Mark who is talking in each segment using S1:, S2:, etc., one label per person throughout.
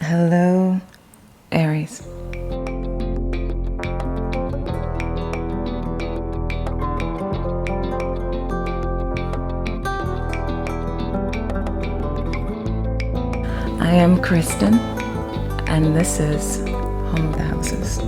S1: Hello, Aries. I am Kristen, and this is Home of the Houses.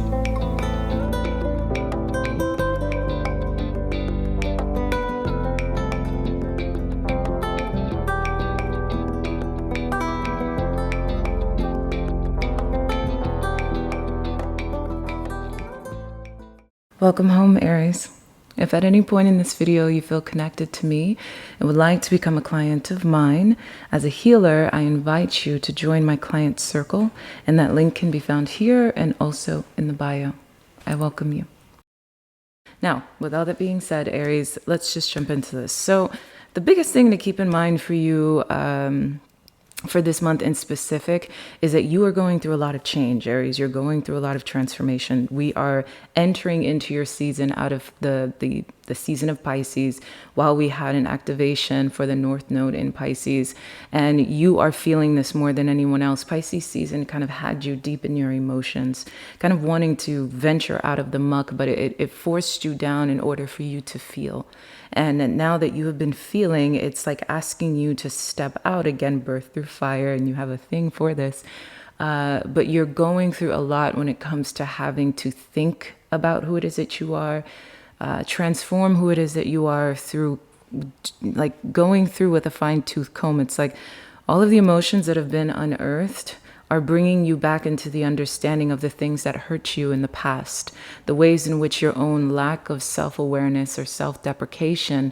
S1: Welcome home, Aries. If at any point in this video you feel connected to me and would like to become a client of mine, as a healer, I invite you to join my client circle, and that link can be found here and also in the bio. I welcome you. Now, with all that being said, Aries, let's just jump into this. So the biggest thing to keep in mind for you for this month in specific is that you are going through a lot of change, Aries. You're going through a lot of transformation. We are entering into your season out of the season of Pisces, while we had an activation for the North Node in Pisces. And you are feeling this more than anyone else. Pisces season kind of had you deep in your emotions, kind of wanting to venture out of the muck, but it forced you down in order for you to feel. And now that you have been feeling, it's like asking you to step out again, birth through fire, and you have a thing for this. But you're going through a lot when it comes to having to think about who it is that you are, transform who it is that you are through, like going through with a fine-tooth comb. It's like all of the emotions that have been unearthed are bringing you back into the understanding of the things that hurt you in the past, the ways in which your own lack of self-awareness or self-deprecation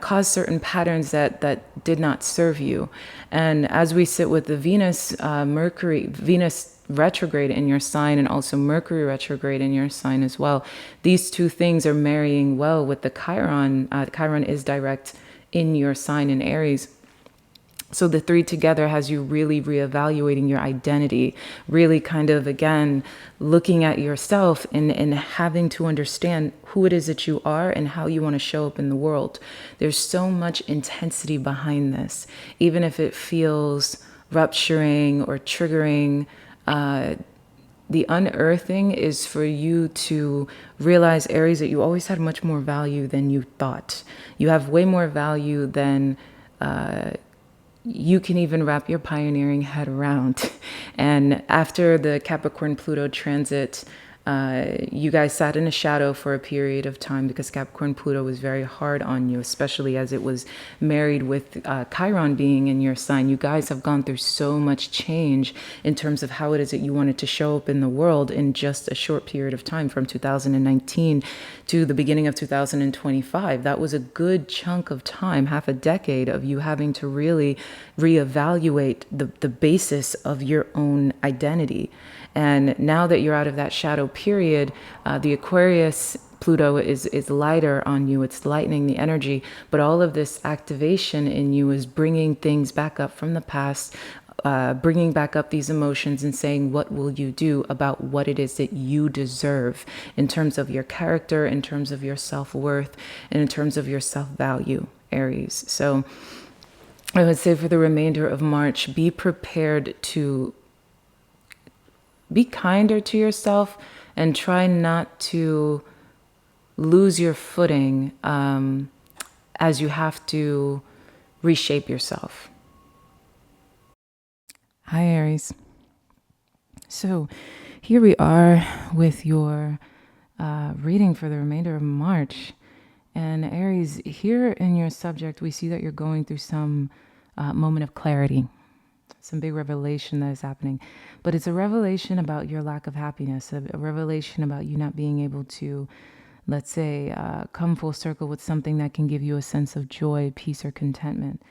S1: caused certain patterns that did not serve you. And as we sit with the Venus retrograde in your sign, and also Mercury retrograde in your sign as well, these two things are marrying well with the Chiron. Chiron is direct in your sign in Aries. So the three together has you really reevaluating your identity, really kind of, again, looking at yourself and having to understand who it is that you are and how you want to show up in the world. There's so much intensity behind this, even if it feels rupturing or triggering. The unearthing is for you to realize, Aries, that you always had much more value than you thought. You have way more value than you can even wrap your pioneering head around. And after the Capricorn Pluto transit, you guys sat in a shadow for a period of time because Capricorn Pluto was very hard on you, especially as it was married with Chiron being in your sign. You guys have gone through so much change in terms of how it is that you wanted to show up in the world in just a short period of time, from 2019 to the beginning of 2025. That was a good chunk of time, half a decade of you having to really reevaluate the basis of your own identity. And now that you're out of that shadow period, the Aquarius Pluto is lighter on you. It's lightening the energy, but all of this activation in you is bringing things back up from the past, bringing back up these emotions and saying, what will you do about what it is that you deserve in terms of your character, in terms of your self-worth, and in terms of your self-value, Aries. So I would say for the remainder of March, be prepared to be kinder to yourself and try not to lose your footing as you have to reshape yourself. Hi, Aries. So here we are with your reading for the remainder of March. And Aries, here in your subject, we see that you're going through some moment of clarity, some big revelation that is happening. But it's a revelation about your lack of happiness, a revelation about you not being able to, let's say, come full circle with something that can give you a sense of joy, peace, or contentment.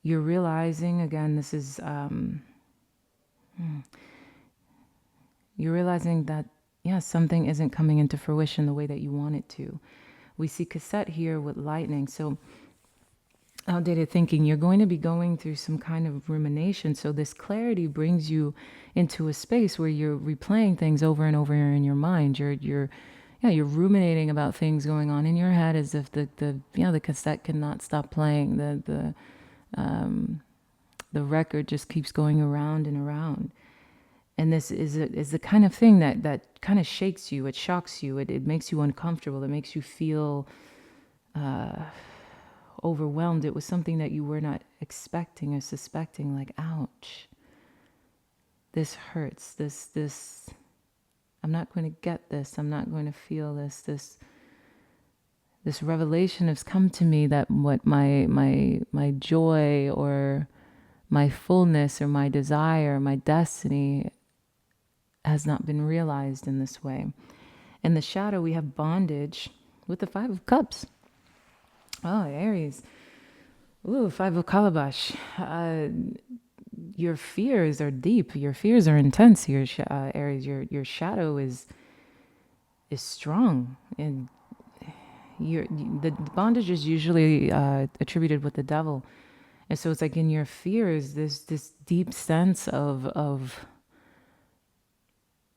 S1: You're realizing, again, this is, you're realizing that, yeah, something isn't coming into fruition the way that you want it to. We see cassette here with lightning. So outdated thinking, you're going to be going through some kind of rumination. So this clarity brings you into a space where you're replaying things over and over in your mind. You're ruminating about things going on in your head as if the cassette cannot stop playing. The record just keeps going around and around. And this is the kind of thing that kind of shakes you. It shocks you. It makes you uncomfortable. It makes you feel overwhelmed. It was something that you were not expecting or suspecting. Like, ouch, this hurts. This. I'm not going to get this. I'm not going to feel this. This revelation has come to me that what my joy or my fullness or my desire, my destiny has not been realized in this way. In the shadow, we have bondage with the Five of Cups. Oh, Aries. Ooh, Five of Calabash. Your fears are deep. Your fears are intense here, Aries. Your shadow is strong, and the bondage is usually attributed with the devil, and so it's like in your fears, this deep sense of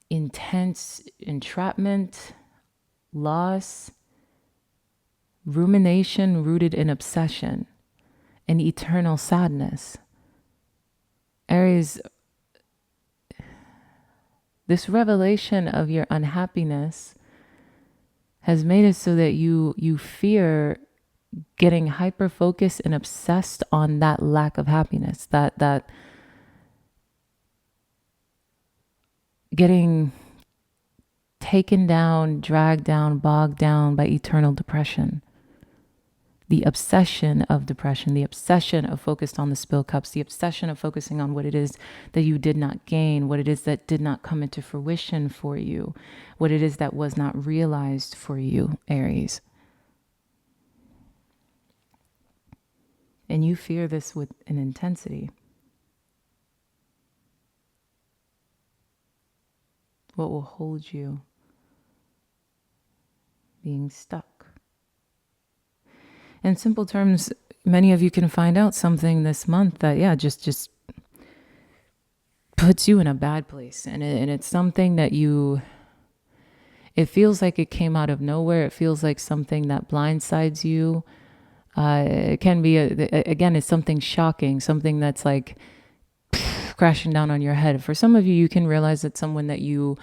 S1: intense entrapment, loss, rumination rooted in obsession, and eternal sadness. Aries, this revelation of your unhappiness has made it so that you fear getting hyper focused and obsessed on that lack of happiness, that getting taken down, dragged down, bogged down by eternal depression. The obsession of depression, the obsession of focused on the spilled cups, the obsession of focusing on what it is that you did not gain, what it is that did not come into fruition for you, what it is that was not realized for you, Aries. And you fear this with an intensity. What will hold you being stuck? In simple terms, many of you can find out something this month that, just puts you in a bad place. And it's something that it feels like it came out of nowhere. It feels like something that blindsides you. It can be, again, it's something shocking, something that's like crashing down on your head. For some of you, you can realize that someone that you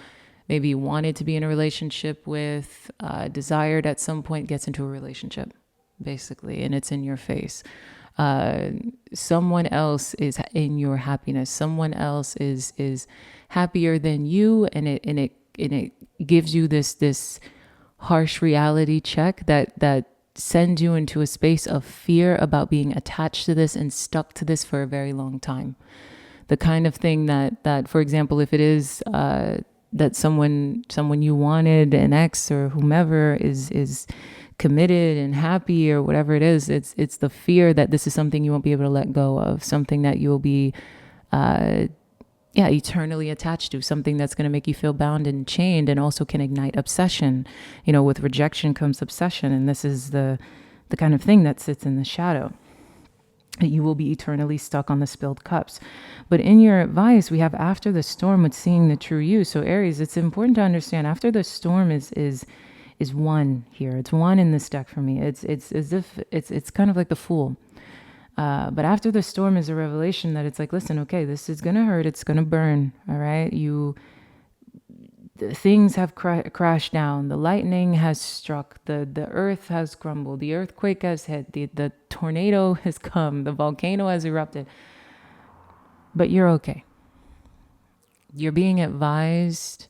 S1: maybe wanted to be in a relationship with, desired at some point, gets into a relationship, basically, and it's in your face. Someone else is in your happiness. Someone else is happier than you, and it gives you this harsh reality check that sends you into a space of fear about being attached to this and stuck to this for a very long time. The kind of thing that for example, if it is that someone you wanted, an ex or whomever, is committed and happy or whatever it is, it's the fear that this is something you won't be able to let go of, something that you'll be eternally attached to, something that's going to make you feel bound and chained, and also can ignite obsession. With rejection comes obsession, and this is the kind of thing that sits in the shadow. You will be eternally stuck on the spilled cups. But in your advice, we have after the storm with seeing the true you. So Aries, it's important to understand after the storm is one here. It's one in this deck for me. It's as if it's kind of like the Fool. But after the storm is a revelation that it's like, listen, okay, this is going to hurt. It's going to burn. All right. Things have crashed down. The lightning has struck. The earth has crumbled. The earthquake has hit. The tornado has come. The volcano has erupted. But you're okay. You're being advised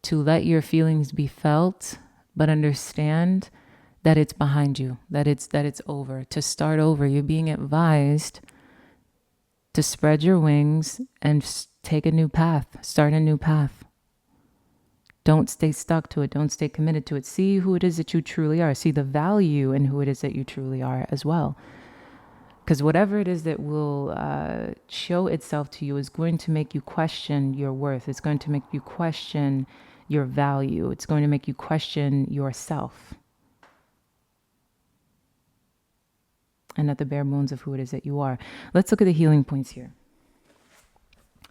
S1: to let your feelings be felt, but understand that it's behind you, that it's over, to start over. You're being advised to spread your wings and take a new path, start a new path. Don't stay stuck to it. Don't stay committed to it. See who it is that you truly are. See the value in who it is that you truly are as well. Because whatever it is that will show itself to you is going to make you question your worth. It's going to make you question your value. It's going to make you question yourself. And at the bare bones of who it is that you are. Let's look at the healing points here.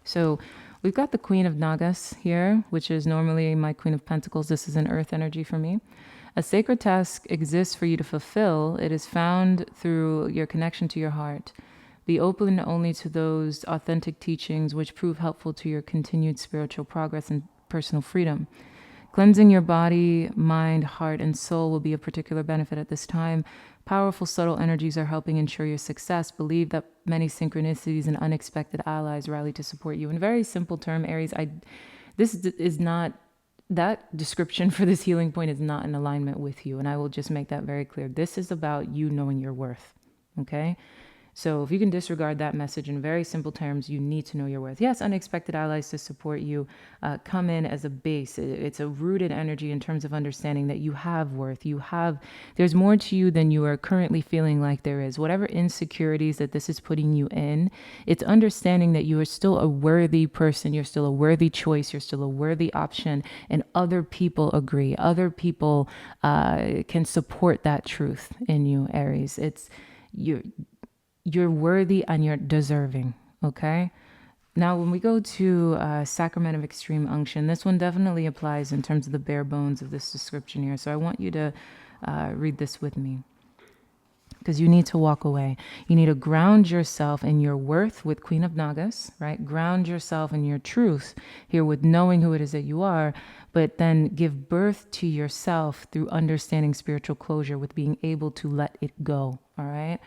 S1: So we've got the Queen of Nagas here, which is normally my Queen of Pentacles. This is an earth energy for me. A sacred task exists for you to fulfill. It is found through your connection to your heart. Be open only to those authentic teachings which prove helpful to your continued spiritual progress and personal freedom. Cleansing your body, mind, heart, and soul will be of particular benefit at this time. Powerful, subtle energies are helping ensure your success. Believe that many synchronicities and unexpected allies rally to support you. In very simple term, Aries, this is not, that description for this healing point is not in alignment with you. And I will just make that very clear. This is about you knowing your worth. Okay? So if you can disregard that message in very simple terms, you need to know your worth. Yes, unexpected allies to support you come in as a base. It's a rooted energy in terms of understanding that you have worth. There's more to you than you are currently feeling like there is. Whatever insecurities that this is putting you in, it's understanding that you are still a worthy person. You're still a worthy choice. You're still a worthy option. And other people agree. Other people can support that truth in you, Aries. You're worthy and you're deserving, okay? Now, when we go to Sacrament of Extreme Unction, this one definitely applies in terms of the bare bones of this description here. So I want you to read this with me, because you need to walk away. You need to ground yourself in your worth with Queen of Nagas, right? Ground yourself in your truth here with knowing who it is that you are, but then give birth to yourself through understanding spiritual closure with being able to let it go, all right?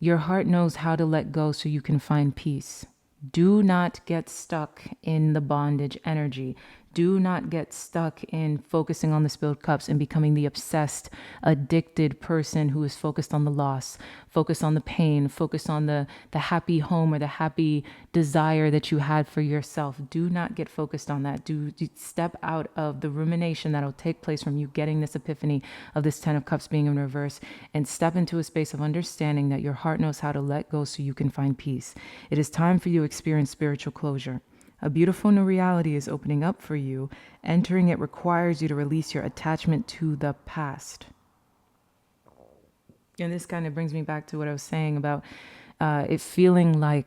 S1: Your heart knows how to let go so you can find peace. Do not get stuck in the bondage energy. Do not get stuck in focusing on the spilled cups and becoming the obsessed, addicted person who is focused on the loss, focused on the pain, focused on the happy home or the happy desire that you had for yourself. Do not get focused on that. Do step out of the rumination that will take place from you getting this epiphany of this 10 of Cups being in reverse, and step into a space of understanding that your heart knows how to let go so you can find peace. It is time for you to experience spiritual closure. A beautiful new reality is opening up for you. Entering it requires you to release your attachment to the past. And this kind of brings me back to what I was saying about it feeling like,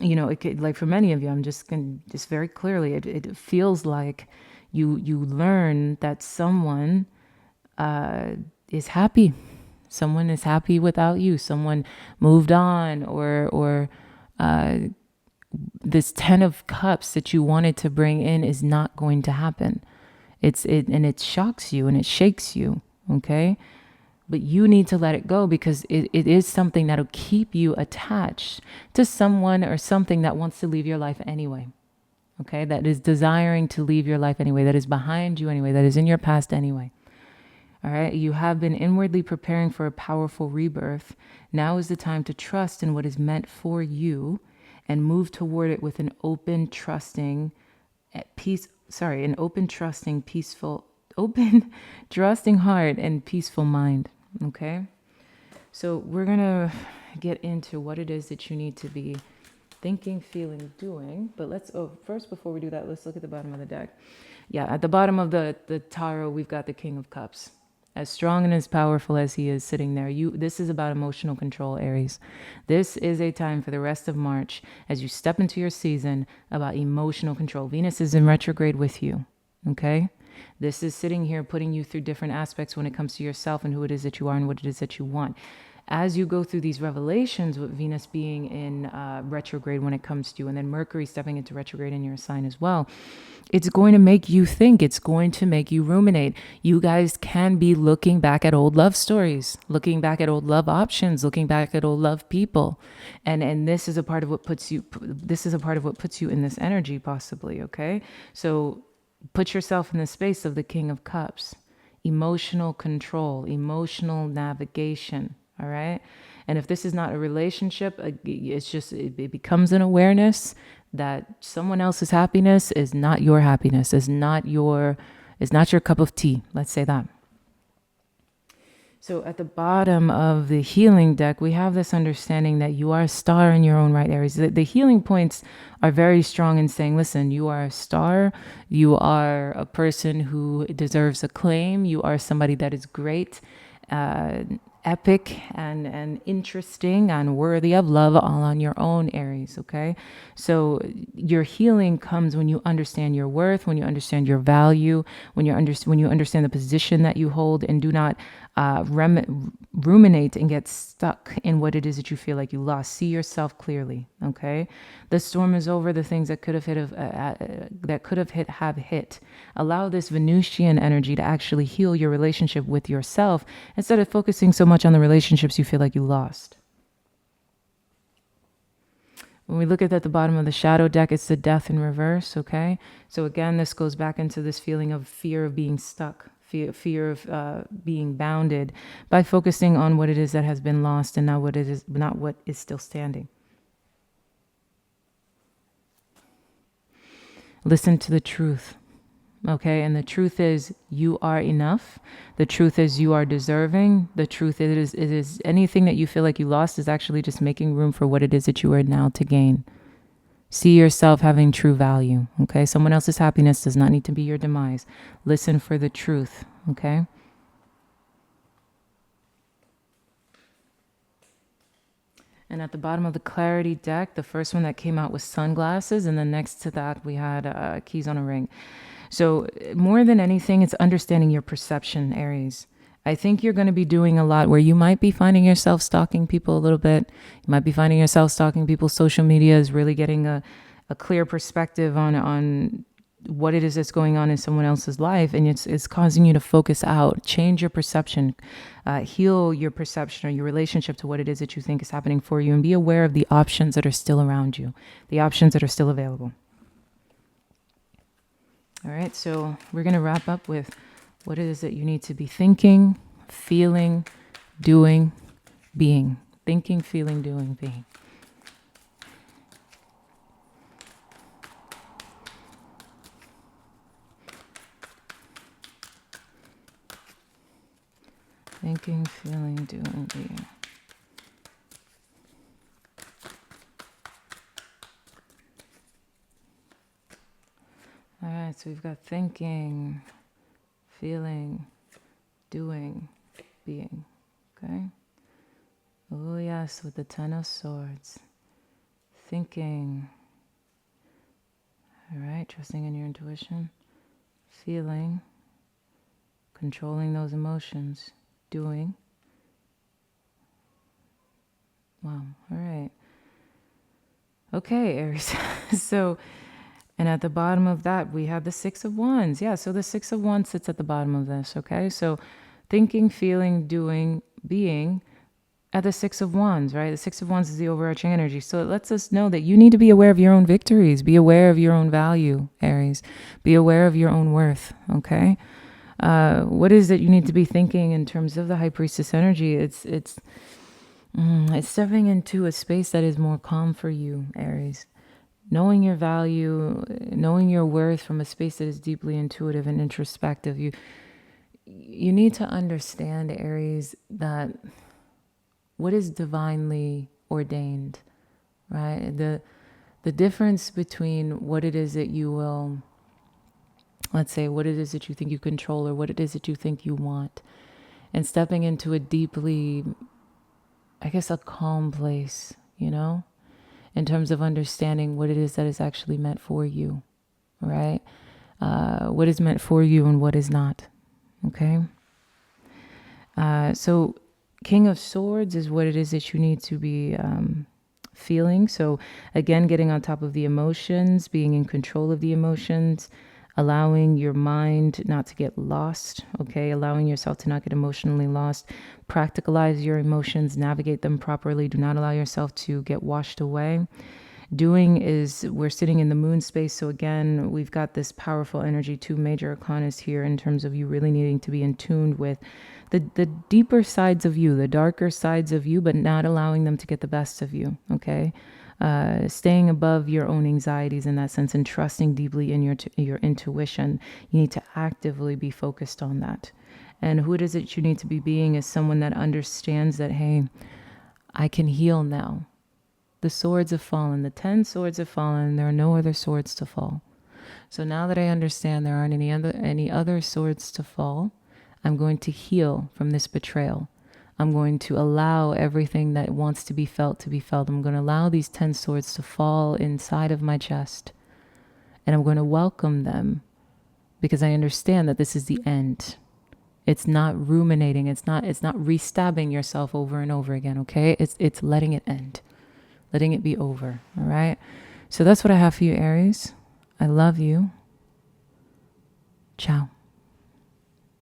S1: you know, it could, like for many of you, I'm just very clearly, it feels like you learn that someone is happy. Someone is happy without you. Someone moved on, or this 10 of Cups that you wanted to bring in is not going to happen. And it shocks you and it shakes you, okay? But you need to let it go, because it is something that'll keep you attached to someone or something that wants to leave your life anyway, okay? That is desiring to leave your life anyway, that is behind you anyway, that is in your past anyway. All right, you have been inwardly preparing for a powerful rebirth. Now is the time to trust in what is meant for you and move toward it with an open, trusting, trusting heart and peaceful mind. Okay, so we're gonna get into what it is that you need to be thinking, feeling, doing. But first, before we do that, let's look at the bottom of the deck. Yeah, at the bottom of the tarot, we've got the King of Cups. As strong and as powerful as he is sitting there, this is about emotional control, Aries. This is a time for the rest of March, as you step into your season, about emotional control. Venus is in retrograde with you, okay? This is sitting here putting you through different aspects when it comes to yourself and who it is that you are and what it is that you want. As you go through these revelations, with Venus being in retrograde when it comes to you, and then Mercury stepping into retrograde in your sign as well, it's going to make you think. It's going to make you ruminate. You guys can be looking back at old love stories, looking back at old love options, looking back at old love people. And this is a part of what puts you in this energy, possibly, okay? So put yourself in the space of the King of Cups. Emotional control, emotional navigation. All right. And if this is not a relationship, it becomes an awareness that someone else's happiness is not your happiness, is not your cup of tea. Let's say that. So at the bottom of the healing deck, we have this understanding that you are a star in your own right, Aries. The healing points are very strong in saying, listen, you are a star. You are a person who deserves acclaim. You are somebody that is great. epic and interesting and worthy of love all on your own, Aries. Okay, so your healing comes when you understand your worth, when you understand your value, when you understand the position that you hold, and do not ruminate and get stuck in what it is that you feel like you lost. See yourself clearly. Okay, the storm is over. The things that could have hit have hit. Allow this Venusian energy to actually heal your relationship with yourself instead of focusing so much on the relationships you feel like you lost. When we look at the bottom of the shadow deck, it's the death in reverse, okay? So again, this goes back into this feeling of fear of being stuck, fear of being bounded by focusing on what it is that has been lost and not what is still standing. Listen to the truth. Okay, and the truth is you are enough. The truth is you are deserving. The truth is anything that you feel like you lost is actually just making room for what it is that you are now to gain. See yourself having true value. Okay, someone else's happiness does not need to be your demise. Listen for the truth. Okay. And at the bottom of the clarity deck, the first one that came out was sunglasses, and then next to that we had keys on a ring. So more than anything, it's understanding your perception, Aries. I think you're going to be doing a lot where you might be finding yourself stalking people a little bit. You might be finding yourself stalking people's social media, is really getting a clear perspective on what it is that's going on in someone else's life. And it's causing you to focus out, change your perception, heal your perception or your relationship to what it is that you think is happening for you, and be aware of the options that are still around you, the options that are still available. All right, so we're going to wrap up with what it is that you need to be thinking, feeling, doing, being. Thinking, feeling, doing, being. Thinking, feeling, doing, being. All right, so we've got thinking, feeling, doing, being. Okay? Oh, yes, with the Ten of Swords. Thinking. All right, trusting in your intuition. Feeling. Controlling those emotions. Doing. Wow, all right. Okay, Aries. So, and at the bottom of that, we have the Six of Wands. Yeah, so the Six of Wands sits at the bottom of this, okay? So thinking, feeling, doing, being at the Six of Wands, right? The Six of Wands is the overarching energy. So it lets us know that you need to be aware of your own victories. Be aware of your own value, Aries. Be aware of your own worth, okay? What is it you need to be thinking in terms of the High Priestess energy? It's stepping into a space that is more calm for you, Aries. Knowing your value, knowing your worth from a space that is deeply intuitive and introspective. You need to understand, Aries, that what is divinely ordained, right? The difference between what it is that you will, let's say, what it is that you think you control or what it is that you think you want, and stepping into a deeply, I guess, a calm place, you know? In terms of understanding what it is that is actually meant for you, right? What is meant for you and what is not, okay? So King of Swords is what it is that you need to be feeling. So again, getting on top of the emotions, being in control of the emotions, allowing your mind not to get lost, okay? Allowing yourself to not get emotionally lost. Practicalize your emotions, navigate them properly. Do not allow yourself to get washed away. Doing is, we're sitting in the moon space. So again, we've got this powerful energy, 2 major arcanas here in terms of you really needing to be in tune with the deeper sides of you, the darker sides of you, but not allowing them to get the best of you, okay? Staying above your own anxieties in that sense and trusting deeply in your intuition. You need to actively be focused on that. And who it is that you need to be being is someone that understands that, hey, I can heal now. The swords have fallen. The 10 swords have fallen. There are no other swords to fall. So now that I understand there aren't any other swords to fall, I'm going to heal from this betrayal. I'm going to allow everything that wants to be felt to be felt. I'm going to allow these 10 swords to fall inside of my chest. And I'm going to welcome them because I understand that this is the end. It's not ruminating. It's not re-stabbing yourself over and over again, okay? It's letting it end. Letting it be over, all right? So that's what I have for you, Aries. I love you. Ciao.